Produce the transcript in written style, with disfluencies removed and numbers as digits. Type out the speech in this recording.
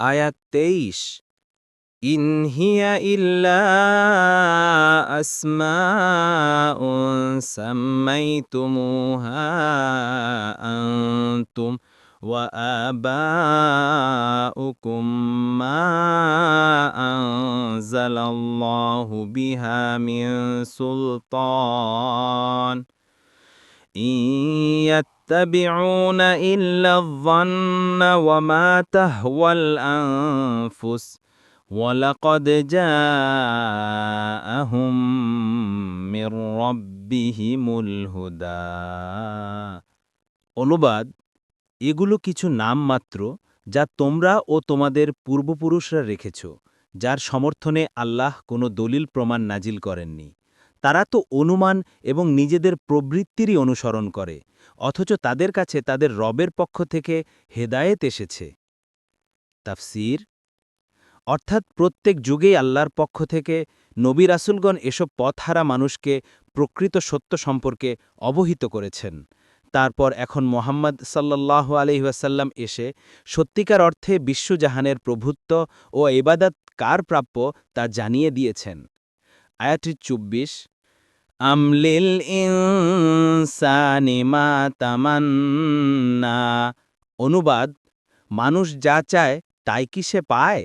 আয়াত ২৩ ইন হিয়া ইল্লা আসমাউন সাম্মাইতুমুহা আনতুম ওয়া আবাউকুম মা আনজালাল্লাহু বিহা মিন সুলতান ইত্তাবিউনা ইল্লা الظن وما تهوى الأنفس وَلَقَدْ جَاءَهُم مِّن رَّبِّهِمُ الْهُدَى। অনুবাদ: এগুলো কিছু নাম মাত্র যা তোমরা ও তোমাদের পূর্বপুরুষরা রেখেছ, যার সমর্থনে আল্লাহ কোনো দলিল প্রমাণ নাজিল করেননি। তারা তো অনুমান এবং নিজেদের প্রবৃত্তিরই অনুসরণ করে, অথচ তাদের কাছে তাদের রবের পক্ষ থেকে হেদায়েত এসেছে। তাফসীর: অর্থাৎ প্রত্যেক যুগেই আল্লাহর পক্ষ থেকে নবী রাসূলগণ এসব পথহারা মানুষকে প্রকৃত সত্য সম্পর্কে অবহিত করেছেন। তারপর এখন মুহাম্মদ সাল্লাল্লাহু আলাইহি ওয়াসাল্লাম এসে সত্যিকার অর্থে বিশ্বজাহানের প্রভুত্ব ও ইবাদত কার প্রাপ্য তা জানিয়ে দিয়েছেন। আয়াতটি ২৪ আমলিল ইনসানি মা তামান্না। অনুবাদ: মানুষ যা চায় তাই কি সে পায়?